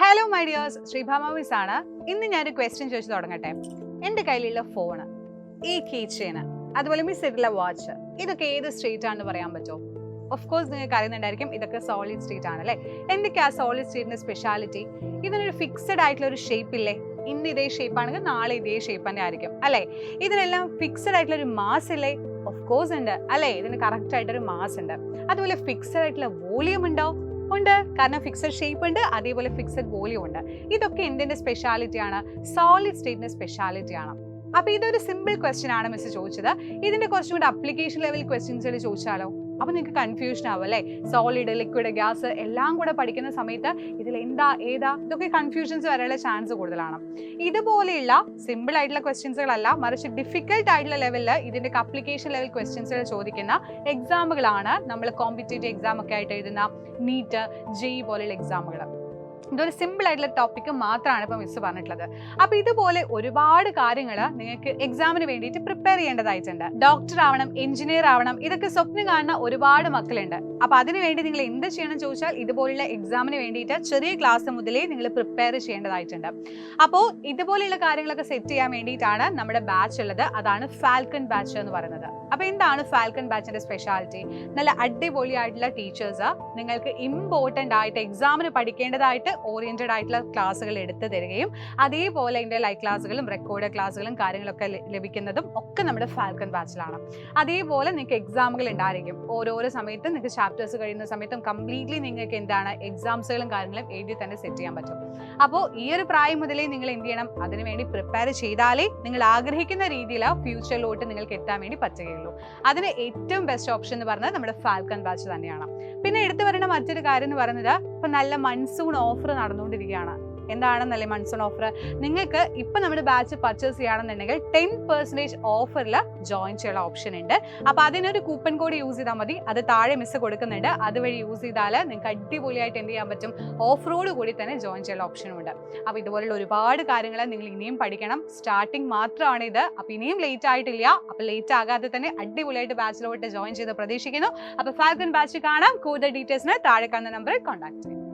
Hello my dears, Sreebhama miss ആണ്. ഇന്ന് ഞാനൊരു ക്വസ്റ്റ്യൻ ചോദിച്ചു തുടങ്ങട്ടെ. എൻ്റെ കയ്യിലുള്ള ഫോണ്, ഈ കീ ചെയിന്, അതുപോലെ മിസ് ഇട്ടുള്ള വാച്ച്, ഇതൊക്കെ ഏത് സ്റ്റേറ്റ് ആണെന്ന് പറയാൻ പറ്റുമോ? ഓഫ് കോഴ്സ് നിങ്ങൾക്ക് അറിയുന്നുണ്ടായിരിക്കും ഇതൊക്കെ സോളിഡ് സ്റ്റേറ്റ് ആണ് അല്ലേ. എന്തൊക്കെയാ സോളിഡ് സ്റ്റേറ്റിന്റെ സ്പെഷ്യാലിറ്റി? ഇതിനൊരു ഫിക്സഡ് ആയിട്ടുള്ള ഒരു ഷേപ്പ് ഇല്ലേ? ഇന്ന് ഇതേ ഷേപ്പ് ആണെങ്കിൽ നാളെ ഇതേ ഷേപ്പ് തന്നെ ആയിരിക്കും അല്ലേ. ഇതിനെല്ലാം ഫിക്സഡ് ആയിട്ടുള്ള ഒരു മാസ് ഇല്ലേ? ഓഫ് കോഴ്സ് ഉണ്ട് അല്ലേ. ഇതിന് കറക്റ്റ് ആയിട്ടൊരു മാസ് ഉണ്ട്. അതുപോലെ ഫിക്സഡ് ആയിട്ടുള്ള വോളിയം ഉണ്ടോ? ഉണ്ട്, കാരണം ഫിക്സഡ് ഷേപ്പ് ഉണ്ട്, അതേപോലെ ഫിക്സഡ് വോളിയം ഉണ്ട്. ഇതൊക്കെ എന്തിന്റെ സ്പെഷ്യാലിറ്റി ആണ്? സോളിഡ് സ്റ്റേറ്റിന്റെ സ്പെഷ്യാലിറ്റി ആണ്. അപ്പൊ ഇതൊരു സിമ്പിൾ ക്വസ്റ്റ്യൻ ആണ് മിസ് ചോദിച്ചത്. ഇതിന്റെ കുറച്ചും കൂടി അപ്ലിക്കേഷൻ ലെവൽ ക്വസ്റ്റ്യൻസുകൾ ചോദിച്ചാലോ? അപ്പൊ നിങ്ങൾക്ക് കൺഫ്യൂഷൻ ആവും അല്ലേ. സോളിഡ്, ലിക്വിഡ്, ഗ്യാസ് എല്ലാം കൂടെ പഠിക്കുന്ന സമയത്ത് ഇതിൽ എന്താ ഏതാ ഇതൊക്കെ കൺഫ്യൂഷൻസ് വരാനുള്ള ചാൻസ് കൂടുതലാണ്. ഇതുപോലെയുള്ള സിമ്പിൾ ആയിട്ടുള്ള ക്വസ്റ്റ്യൻസുകളല്ല, മറിച്ച് ഡിഫിക്കൽട്ട് ആയിട്ടുള്ള ലെവലിൽ ഇതിന്റെ അപ്ലിക്കേഷൻ ലെവൽ ക്വസ്റ്റ്യൻസുകൾ ചോദിക്കുന്ന എക്സാമുകളാണ് നമ്മൾ കോമ്പറ്റേറ്റീവ് എക്സാം ഒക്കെ ആയിട്ട് എഴുതുന്ന നീറ്റ്, JEE പോലെയുള്ള എക്സാമുകൾ. ഇതൊരു സിമ്പിൾ ആയിട്ടുള്ള ടോപ്പിക്ക് മാത്രമാണ് ഇപ്പൊ മിസ് പറഞ്ഞിട്ടുള്ളത്. അപ്പൊ ഇതുപോലെ ഒരുപാട് കാര്യങ്ങൾ നിങ്ങൾക്ക് എക്സാമിന് വേണ്ടിയിട്ട് പ്രിപ്പയർ ചെയ്യേണ്ടതായിട്ടുണ്ട്. ഡോക്ടർ ആവണം, എഞ്ചിനീയർ ആവണം, ഇതൊക്കെ സ്വപ്നം കാണുന്ന ഒരുപാട് മക്കളുണ്ട്. അപ്പൊ അതിനുവേണ്ടി നിങ്ങൾ എന്ത് ചെയ്യണം ചോദിച്ചാൽ, ഇതുപോലുള്ള എക്സാമിന് വേണ്ടിയിട്ട് ചെറിയ ക്ലാസ് മുതലേ നിങ്ങൾ പ്രിപ്പയർ ചെയ്യേണ്ടതായിട്ടുണ്ട്. അപ്പോൾ ഇതുപോലെയുള്ള കാര്യങ്ങളൊക്കെ സെറ്റ് ചെയ്യാൻ വേണ്ടിയിട്ടാണ് നമ്മുടെ ബാച്ച് ഉള്ളത്. അതാണ് ഫാൽക്കൺ ബാച്ച് എന്ന് പറയുന്നത്. അപ്പൊ എന്താണ് ഫാൽക്കൺ ബാച്ചിന്റെ സ്പെഷ്യാലിറ്റി? നല്ല അടിപൊളിയായിട്ടുള്ള ടീച്ചേഴ്സ് നിങ്ങൾക്ക് ഇമ്പോർട്ടന്റ് ആയിട്ട് എക്സാമിന് പഠിക്കേണ്ടതായിട്ട് ഓറിയന്റഡ് ആയിട്ടുള്ള ക്ലാസ്സുകൾ എടുത്തു തരികയും അതേപോലെ ഇതിന്റെ ലൈവ് ക്ലാസ്സുകളും റെക്കോർഡ് ക്ലാസ്സുകളും കാര്യങ്ങളൊക്കെ ലഭിക്കുന്നതും ഒക്കെ നമ്മുടെ ഫാൽക്കൺ ബാച്ചിലാണ്. അതേപോലെ നിങ്ങൾക്ക് എക്സാമുകൾ ഉണ്ടായിരിക്കും. ഓരോരോ സമയത്തും നിങ്ങൾക്ക് ചാപ്റ്റേഴ്സ് കഴിയുന്ന സമയത്തും കംപ്ലീറ്റ്ലി നിങ്ങൾക്ക് എന്താണ് എക്സാംസുകളും കാര്യങ്ങളും എഴുതി തന്നെ സെറ്റ് ചെയ്യാൻ പറ്റും. അപ്പോൾ ഈ ഒരു പ്രായം മുതലേ നിങ്ങൾ എന്ത് ചെയ്യണം? അതിനുവേണ്ടി പ്രിപ്പയർ ചെയ്താലേ നിങ്ങൾ ആഗ്രഹിക്കുന്ന രീതിയിൽ ഫ്യൂച്ചറിലോട്ട് നിങ്ങൾക്ക് എത്താൻ വേണ്ടി പറ്റുകയുള്ളൂ. അതിന് ഏറ്റവും ബെസ്റ്റ് ഓപ്ഷൻ എന്ന് പറഞ്ഞാൽ നമ്മുടെ ഫാൽക്കൺ ബാച്ച് തന്നെയാണ്. പിന്നെ എടുത്തു പറയുന്ന മറ്റൊരു കാര്യം എന്ന് പറയുന്നത്, ഇപ്പൊ നല്ല മൺസൂൺ ഓഫർ നടന്നുകൊണ്ടിരിക്കുകയാണ്. എന്താണെന്നല്ലേ മൺസൂൺ ഓഫർ? നിങ്ങൾക്ക് ഇപ്പൊ നമ്മുടെ ബാച്ച് പർച്ചേസ് ചെയ്യുകയാണെന്നുണ്ടെങ്കിൽ 10% ഓഫറിൽ ജോയിൻ ചെയ്യാനുള്ള ഓപ്ഷൻ ഉണ്ട്. അപ്പൊ അതിനൊരു കൂപ്പൺ കോഡ് യൂസ് ചെയ്താൽ മതി. അത് താഴെ മിസ് കൊടുക്കുന്നുണ്ട്. അതുവഴി യൂസ് ചെയ്താൽ നിങ്ങൾക്ക് അടിപൊളിയായിട്ട് എന്ത് ചെയ്യാൻ പറ്റും? ഓഫറോട് കൂടി തന്നെ ജോയിൻ ചെയ്യാനുള്ള ഓപ്ഷനും ഉണ്ട്. അപ്പൊ ഇതുപോലുള്ള ഒരുപാട് കാര്യങ്ങൾ നിങ്ങൾ ഇനിയും പഠിക്കണം. സ്റ്റാർട്ടിങ് മാത്രമാണ് ഇത്. അപ്പൊ ഇനിയും ലേറ്റ് ആയിട്ടില്ല. അപ്പൊ ലേറ്റ് ആകാതെ തന്നെ അടിപൊളിയായിട്ട് ബാച്ചിലോട്ട് ജോയിൻ ചെയ്ത് പ്രതീക്ഷിക്കുന്നു. അപ്പൊ ഫാൽക്കൺ ബാച്ച് കാണാം. കൂടുതൽ ഡീറ്റെയിൽസിന് താഴെ കാണുന്ന നമ്പറിൽ കോൺടാക്ട് ചെയ്യും.